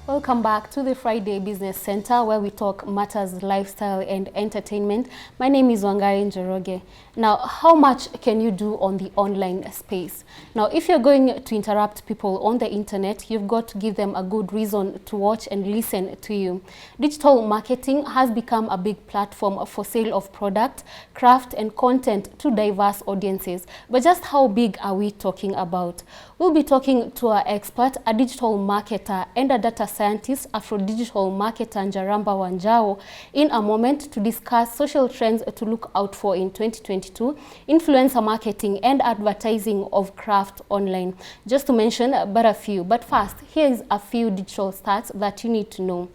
Welcome back to the Friday Business Center, where we talk matters lifestyle and entertainment. My name is Njaramba. Now, how much can you do on the online space? Now, if you're going to interrupt people on the internet, you've got to give them a good reason to watch and listen to you. Digital marketing has become a big platform for sale of product, craft and content to diverse audiences. But just how big are we talking about? We'll be talking to our expert, a digital marketer and a data scientist, Afro-digital marketer Njaramba Wanjau, in a moment to discuss social trends to look out for in 2022, influencer marketing and advertising of craft online. Just to mention but a few. But first, here is a few digital stats that you need to know.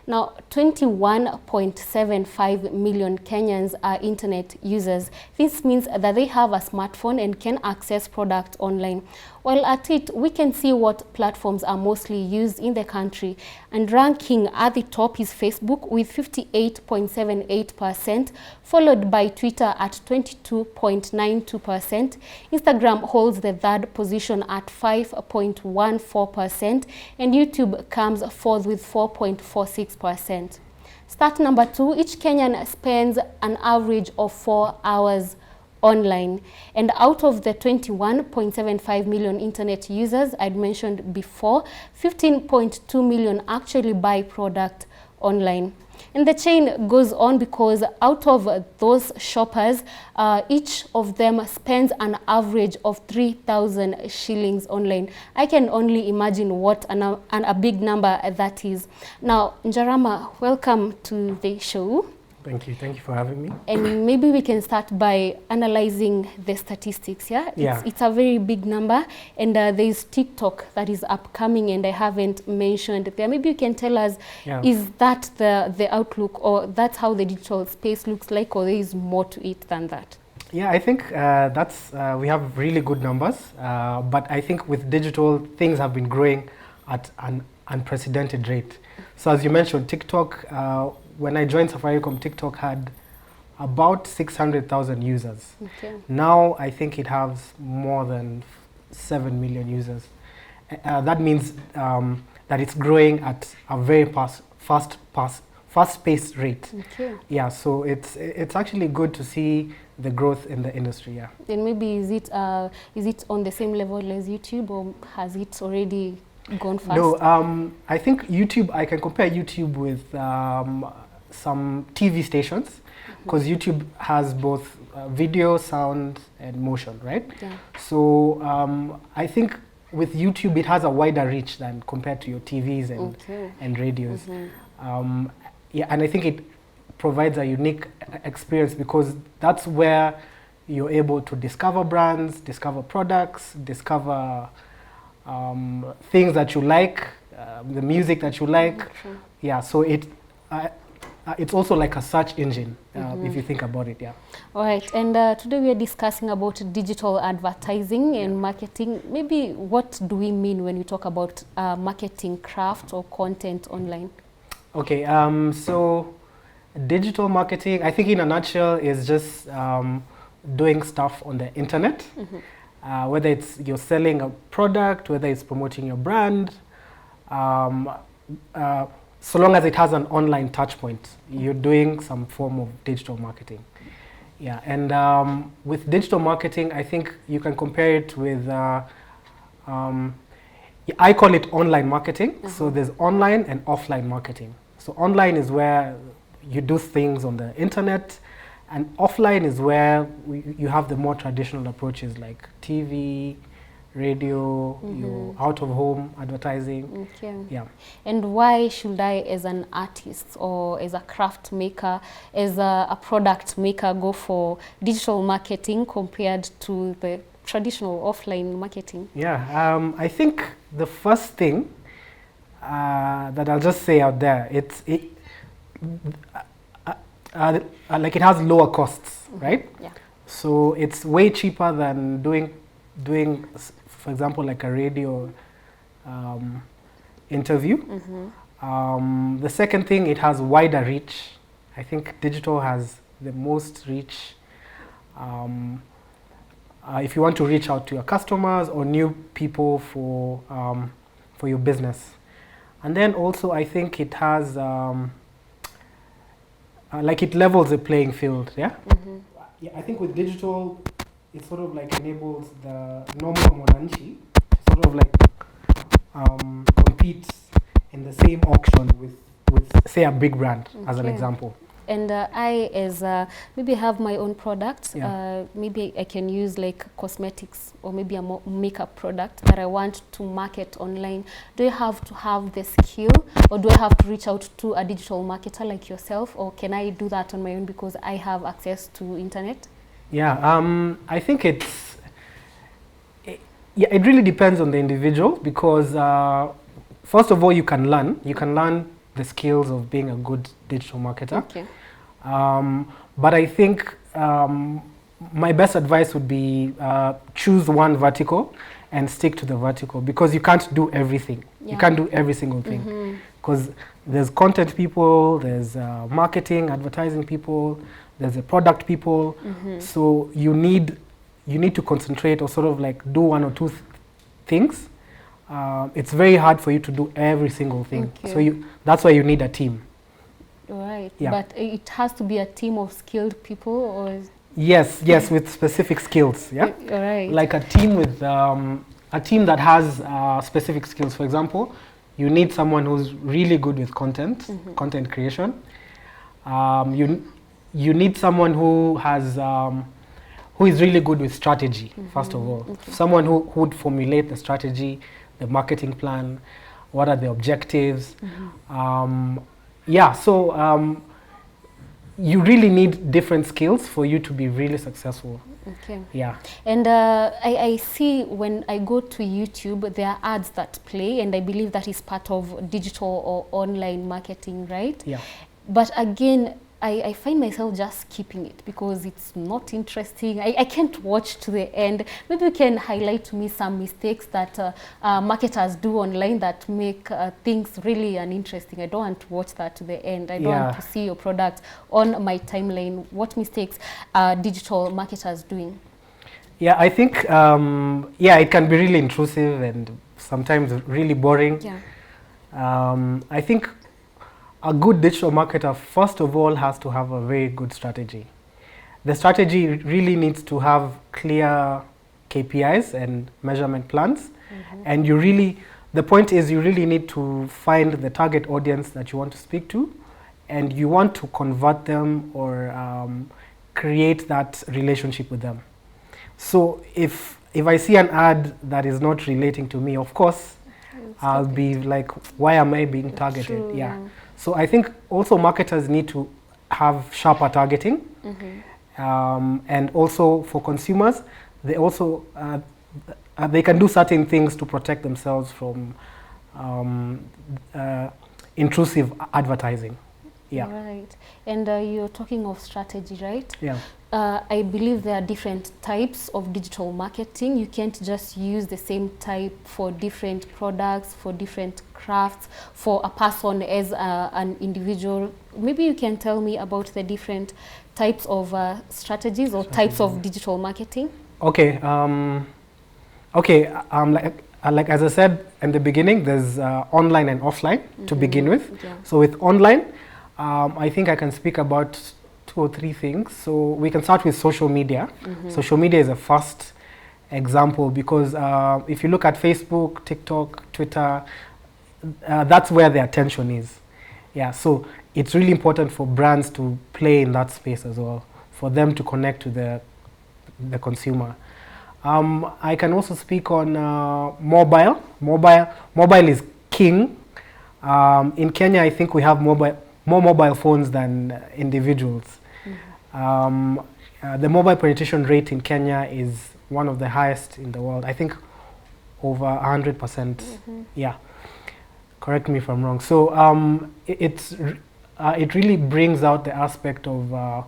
Now, 21.75 million Kenyans are internet users. This means that they have a smartphone and can access product online. While at it, we can see what platforms are mostly used in the country. And ranking at the top is Facebook with 58.78%, followed by Twitter at 22.92%. Instagram holds the third position at 5.14%, and YouTube comes fourth with 4.46%. Stat number 2, each Kenyan spends an average of 4 hours online, and out of the 21.75 million internet users I'd mentioned before, 15.2 million actually buy product online. And the chain goes on because out of those shoppers, each of them spends an average of 3,000 shillings online. I can only imagine what a big number that is. Now, Njaramba, welcome to the show. Thank you for having me. And maybe we can start by analyzing the statistics, yeah? It's a very big number, and there's TikTok that is upcoming and I haven't mentioned there. Maybe you can tell us, is that the outlook, or that's how the digital space looks like, or there is more to it than that? Yeah, I think we have really good numbers, but I think with digital, things have been growing at an unprecedented rate. So as you mentioned, TikTok, when I joined Safaricom, TikTok had about 600,000 users. Okay. Now I think it has more than 7 million users. That means that it's growing at a very fast-paced rate. Okay. Yeah, so it's actually good to see the growth in the industry. Yeah. Then maybe is it on the same level as YouTube, or has it already gone fast? No, I think YouTube, I can compare YouTube with some TV stations, because YouTube has both video, sound, and motion, right? Yeah. So I think with YouTube, it has a wider reach than compared to your TVs and radios. Yeah, and I think it provides a unique experience, because that's where you're able to discover brands, discover products, discover things that you like, the music that you like. Yeah, so it's also like a search engine, if you think about it. Yeah. All right, and today we are discussing about digital advertising and marketing. Maybe what do we mean when we talk about marketing craft or content online? Okay, so digital marketing, I think in a nutshell, is just doing stuff on the internet. Whether it's you're selling a product, whether it's promoting your brand, so long as it has an online touch point, you're doing some form of digital marketing. Yeah, and with digital marketing, I think you can compare it with, I call it online marketing. So there's online and offline marketing. So online is where you do things on the internet, and offline is where you have the more traditional approaches like TV, radio, your out-of-home advertising. Okay. Yeah. And why should I, as an artist or as a craft maker, as a product maker, go for digital marketing compared to the traditional offline marketing? Yeah, I think the first thing that I'll just say out there, like it has lower costs, right? Yeah. So it's way cheaper than doing, for example, like a radio interview. The second thing, it has wider reach. I think digital has the most reach. If you want to reach out to your customers or new people for your business. And then also I think it has, like it levels the playing field, yeah? Yeah, I think with digital, it sort of like enables the normal mwananchi to sort of like compete in the same auction with say a big brand, as an example. And I, as maybe have my own products, Yeah. maybe I can use like cosmetics or maybe a makeup product that I want to market online. Do I have to have the skill, or do I have to reach out to a digital marketer like yourself, or can I do that on my own because I have access to internet? Yeah, I think it really depends on the individual, because first of all, you can learn the skills of being a good digital marketer. Okay. But I think my best advice would be choose one vertical and stick to the vertical, because you can't do everything. Yeah. You can't do every single thing, because there's content people, there's marketing, advertising people, there's the product people. So you need to concentrate or sort of like do one or two things. It's very hard for you to do every single thing. Okay. So that's why you need a team. Right. Yeah. But it has to be a team of skilled people, or Yes, with specific skills. Yeah. all right. Like a team with a team that has specific skills. For example, you need someone who's really good with content creation. You need someone who has who is really good with strategy. First of all, someone who would formulate the strategy, the marketing plan, what are the objectives. Yeah, so you really need different skills for you to be really successful. Okay. Yeah. And I see when I go to YouTube, there are ads that play, and I believe that is part of digital or online marketing, right? Yeah. But again, I find myself just skipping it because it's not interesting. I can't watch to the end. Maybe you can highlight to me some mistakes that marketers do online that make things really uninteresting. I don't want to watch that to the end. I don't want to see your product on my timeline. What mistakes are digital marketers doing? Yeah, I think it can be really intrusive and sometimes really boring. Yeah. I think a good digital marketer, first of all, has to have a very good strategy. The strategy really needs to have clear KPIs and measurement plans. And the point is you really need to find the target audience that you want to speak to, and you want to convert them or create that relationship with them. So if I see an ad that is not relating to me, of course, I'll be like, why am I being targeted? True, yeah. So I think also marketers need to have sharper targeting. And also for consumers, they also they can do certain things to protect themselves from intrusive advertising. Yeah. Right. And you're talking of strategy, right? Yeah. I believe there are different types of digital marketing. You can't just use the same type for different products, for different crafts, for a person as an individual. Maybe you can tell me about the different types of strategies or types of digital marketing? Okay. Like as I said in the beginning, there's online and offline to begin with. Yeah. So with online, I think I can speak about 2 or 3 things. So we can start with social media. Social media is a first example because if you look at Facebook, TikTok, Twitter, that's where the attention is. Yeah, so it's really important for brands to play in that space as well, for them to connect to the consumer. I can also speak on mobile. Mobile is king. In Kenya, I think we have more mobile phones than individuals. The mobile penetration rate in Kenya is one of the highest in the world. I think over 100%. Yeah, correct me if I'm wrong. So it really brings out the aspect of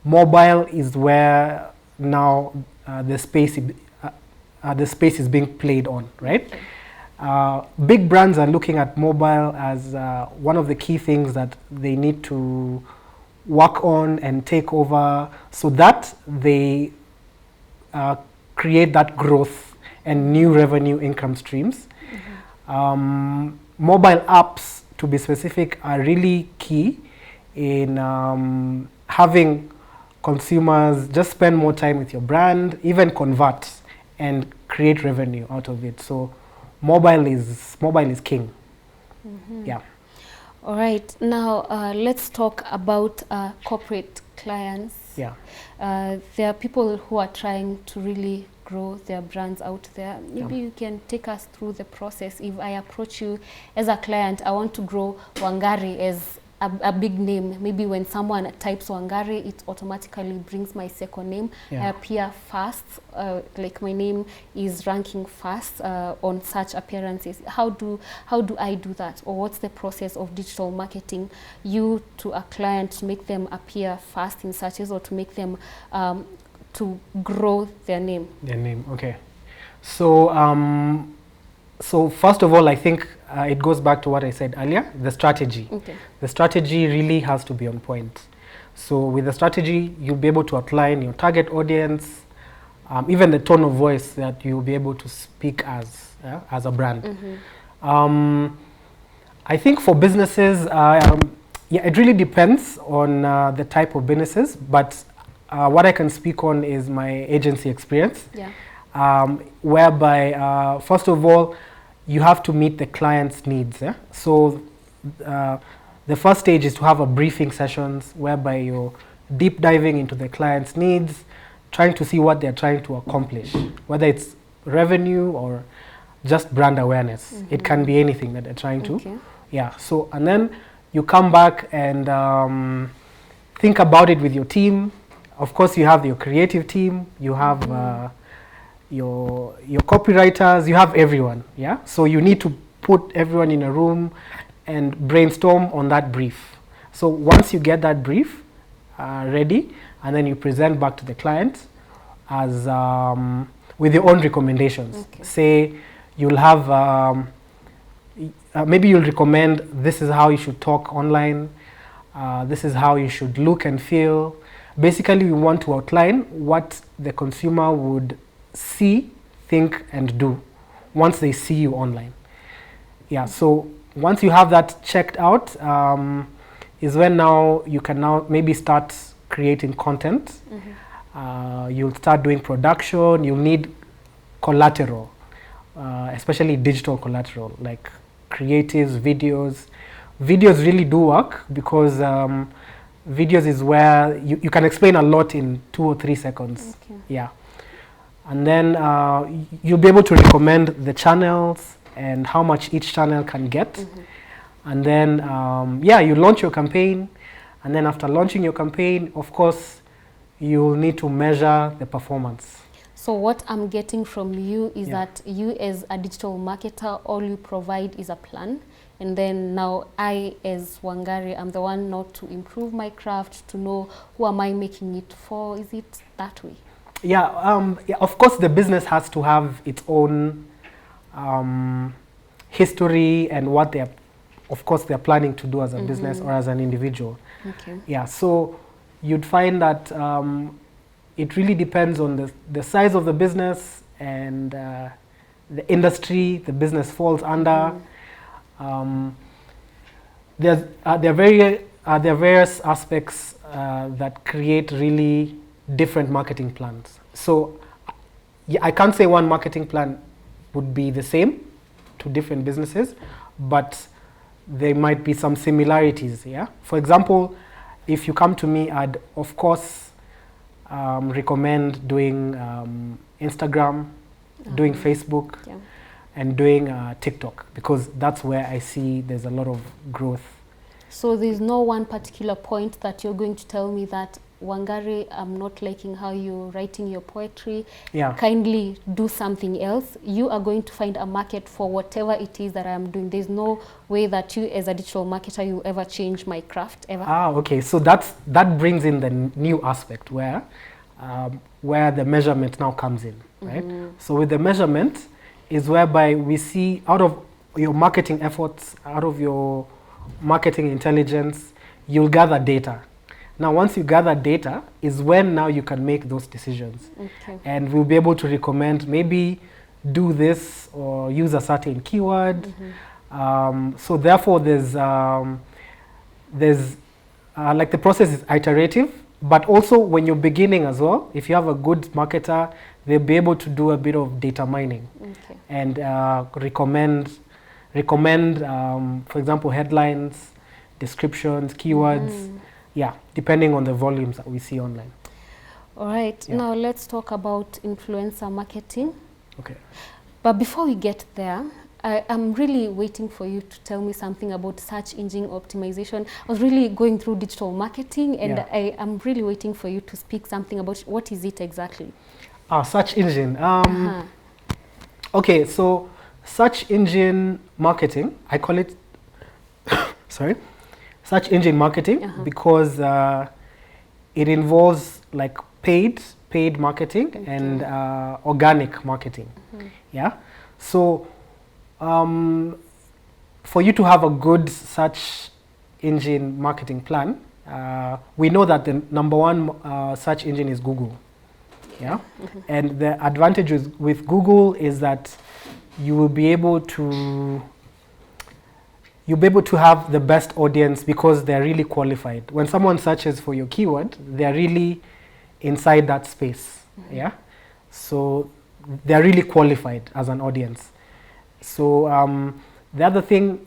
mobile is where now the space is being played on, right? Big brands are looking at mobile as one of the key things that they need to work on and take over so that they create that growth and new revenue income streams. Mobile apps, to be specific, are really key in having consumers just spend more time with your brand, even convert and create revenue out of it. So mobile is king. Yeah. All right. Now let's talk about corporate clients. Yeah. There are people who are trying to really grow their brands out there. Maybe you can take us through the process. If I approach you as a client, I want to grow Wangari as a big name. Maybe when someone types Wangari, it automatically brings my second name. I appear first, like my name is ranking first on search appearances. How do I do that? Or what's the process of digital marketing you to a client to make them appear first in searches, or to make them to grow their name? Okay. So so first of all, I think it goes back to what I said earlier, the strategy. Okay. The strategy really has to be on point. So with the strategy, you'll be able to outline your target audience, even the tone of voice that you'll be able to speak as a brand. I think for businesses, it really depends on the type of businesses, but what I can speak on is my agency experience. Whereby, first of all, you have to meet the client's needs. So the first stage is to have a briefing sessions whereby you're deep diving into the client's needs, trying to see what they're trying to accomplish, whether it's revenue or just brand awareness. It can be anything that they're trying to. Yeah. So, and then you come back and think about it with your team. Of course, you have your creative team, you have your copywriters, you have everyone, so you need to put everyone in a room and brainstorm on that brief. So once you get that brief ready, and then you present back to the client as with your own recommendations. Say you'll have maybe you'll recommend this is how you should talk online, this is how you should look and feel. Basically, we want to outline what the consumer would see, think, and do once they see you online. So once you have that checked out, is when now you can now maybe start creating content. You'll start doing production. You'll need collateral, especially digital collateral, like creatives, videos. Videos really do work because videos is where you can explain a lot in 2 or 3 seconds. And then you'll be able to recommend the channels and how much each channel can get. And then you launch your campaign, and then after launching your campaign, of course, you'll need to measure the performance. So what I'm getting from you is that you as a digital marketer, all you provide is a plan. And then now I, as Wangari, I'm the one not to improve my craft, to know who am I making it for. Is it that way? Of course, the business has to have its own history and what they're planning to do as a business or as an individual. So you'd find that it really depends on the size of the business and the industry the business falls under. There are various aspects that create really different marketing plans. So I can't say one marketing plan would be the same to different businesses, but there might be some similarities. For example, if you come to me, I'd of course recommend doing Instagram, doing Facebook, and doing TikTok, because that's where I see there's a lot of growth. So there's no one particular point that you're going to tell me that, Wangari, I'm not liking how you're writing your poetry. Kindly do something else. You are going to find a market for whatever it is that I'm doing. There's no way that you as a digital marketer, you ever change my craft, ever. Okay. So that brings in the new aspect where the measurement now comes in, right? So with the measurement is whereby we see out of your marketing efforts, out of your marketing intelligence, you'll gather data. Now, once you gather data is when now you can make those decisions. And we'll be able to recommend maybe do this or use a certain keyword. So therefore, there's like the process is iterative, but also when you're beginning as well, if you have a good marketer, they'll be able to do a bit of data mining and recommend, for example, headlines, descriptions, keywords, depending on the volumes that we see online. All right, now let's talk about influencer marketing. Okay. But before we get there, I'm really waiting for you to tell me something about search engine optimization. I was really going through digital marketing, and I'm really waiting for you to speak something about what is it exactly. Search engine. Okay, so search engine marketing, I call it, sorry, search engine marketing because it involves like paid marketing and organic marketing. Yeah. So for you to have a good search engine marketing plan, we know that the number one search engine is Google. Yeah. And the advantage with Google is that you will be able to have the best audience because they're really qualified. When someone searches for your keyword, they're really inside that space. Yeah. So they're really qualified as an audience. So the other thing,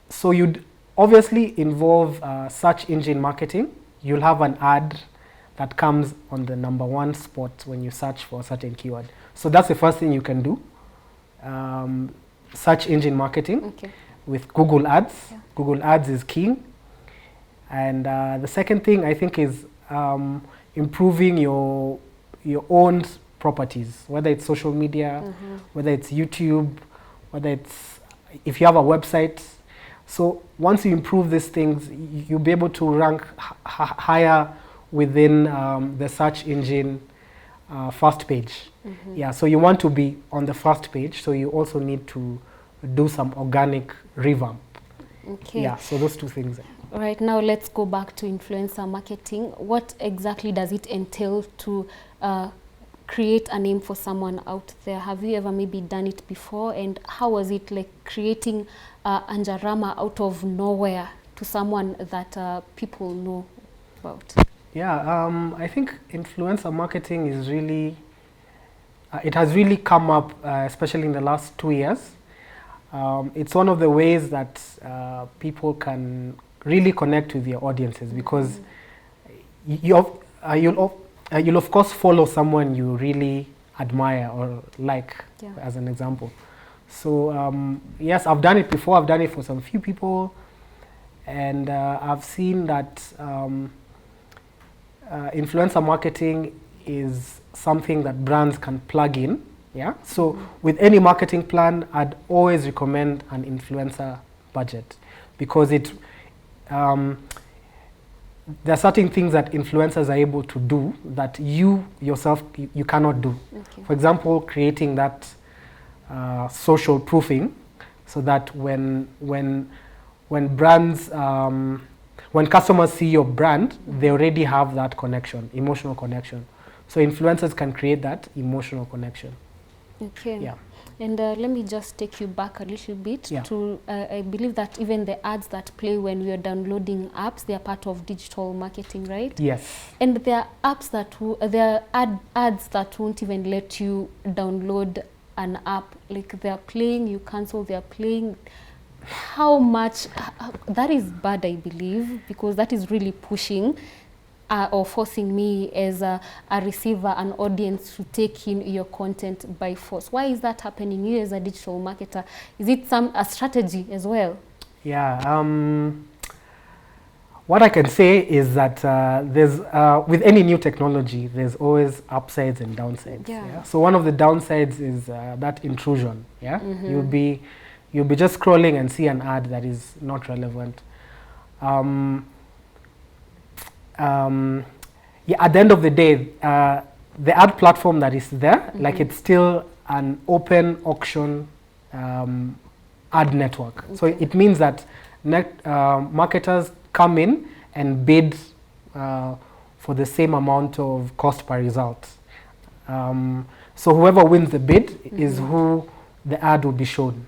so you'd obviously involve search engine marketing. You'll have an ad that comes on the number one spot when you search for a certain keyword. So that's the first thing you can do. Search engine marketing with Google Ads. Yeah. Google Ads is king. And the second thing I think is improving your own properties, whether it's social media, whether it's YouTube, whether it's, if you have a website. So once you improve these things, you'll be able to rank higher within the search engine first page. Yeah, so you want to be on the first page, so you also need to do some organic revamp. Okay. Yeah, so those two things. All right, now let's go back to influencer marketing. What exactly does it entail to create a name for someone out there? Have you ever maybe done it before? And how was it like creating Njaramba out of nowhere to someone that people know about? Yeah, I think influencer marketing is really, it has really come up, especially in the last 2 years. It's one of the ways that people can really connect with their audiences because you'll of course follow someone you really admire or like, as an example. So yes, I've done it before. I've done it for some few people, and I've seen that influencer marketing is something that brands can plug in. Yeah. So with any marketing plan, I'd always recommend an influencer budget because it there are certain things that influencers are able to do that you yourself you cannot do. For example, creating that social proofing, so that when brands when customers see your brand, they already have that connection, emotional connection. So influencers can create that emotional connection. Okay. Yeah. And let me just take you back a little bit to, I believe that even the ads that play when we are downloading apps, they are part of digital marketing, right? Yes. And there are apps that, there are ads that won't even let you download an app. Like they're playing, you cancel, they're playing. How much, that is bad, I believe, because that is really pushing or forcing me as a receiver, an audience, to take in your content by force. Why is that happening? You as a digital marketer, is it a strategy as well? Yeah, what I can say is that there's with any new technology, there's always upsides and downsides. Yeah. So one of the downsides is that intrusion. Yeah, you'll be just scrolling and see an ad that is not relevant. Yeah, at the end of the day, the ad platform that is there, like it's still an open auction ad network. So it means that marketers come in and bid for the same amount of cost per result. So whoever wins the bid is who the ad will be shown,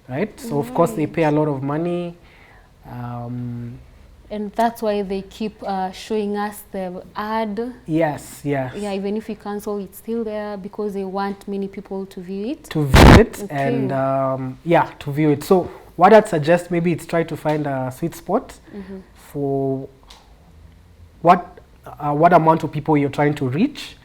right? So of course they pay a lot of money. And that's why they keep showing us the ad. Yes, yes. Yeah, even if we cancel, it's still there because they want many people to view it. To view it, and yeah, to view it. So what I'd suggest, maybe it's try to find a sweet spot for what amount of people you're trying to reach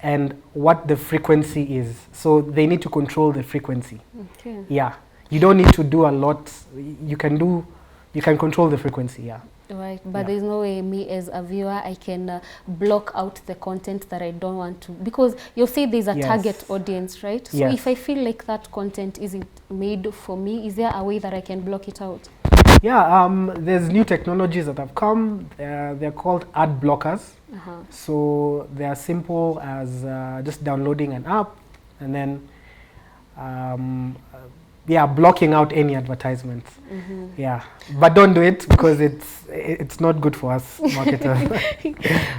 and what the frequency is. So they need to control the frequency. Okay. Yeah, you don't need to do a lot. You can control the frequency, yeah. Right, but there's no way me as a viewer I can block out the content that I don't want to, because you see there's a target audience, right? So if I feel like that content isn't made for me, is there a way that I can block it out? Yeah, there's new technologies that have come. They're called ad blockers. So they are simple as just downloading an app and then yeah, blocking out any advertisements. Yeah, but don't do it because it's not good for us marketers.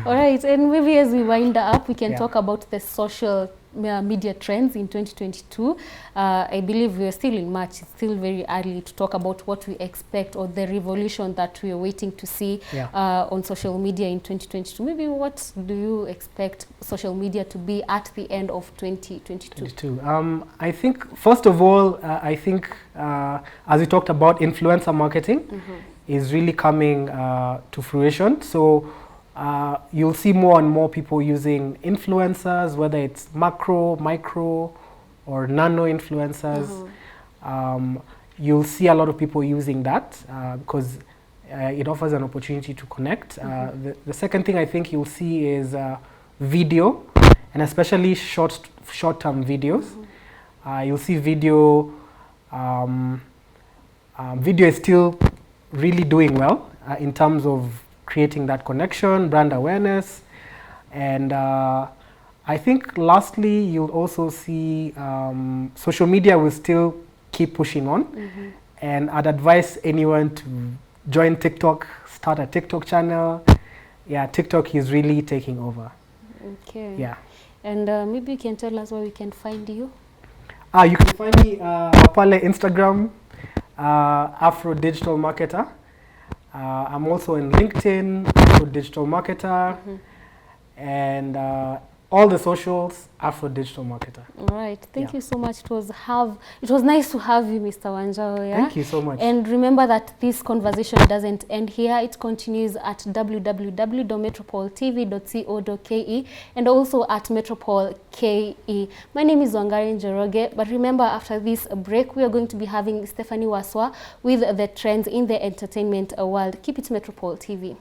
All right, and maybe as we wind up, we can talk about the social media trends in 2022. I believe we are still in March. It's still very early to talk about what we expect or the revolution that we are waiting to see on social media in 2022. Maybe what do you expect social media to be at the end of 2022? I think, first of all, I think as we talked about, influencer marketing is really coming to fruition. So you'll see more and more people using influencers, whether it's macro, micro, or nano influencers. You'll see a lot of people using that because it offers an opportunity to connect. The second thing I think you'll see is video, and especially short-term videos. You'll see video. Video is still really doing well in terms of creating that connection, brand awareness, and I think lastly you'll also see social media will still keep pushing on, and I'd advise anyone to join TikTok, start a TikTok channel. Yeah, TikTok is really taking over. Okay. Yeah. And maybe you can tell us where we can find you. You can find me pale Instagram, Afro Digital Marketer. I'm also in LinkedIn, Afro Digital Marketer, and all the socials, Afro Digital Marketer. All right, thank you so much. It was nice to have you, Mr. Wanjau. Yeah? Thank you so much. And remember that this conversation doesn't end here. It continues at www.metropoltv.co.ke and also at Metropol KE. My name is Njaramba, but remember, after this break, we are going to be having Stephanie Waswa with the trends in the entertainment world. Keep it Metropol TV.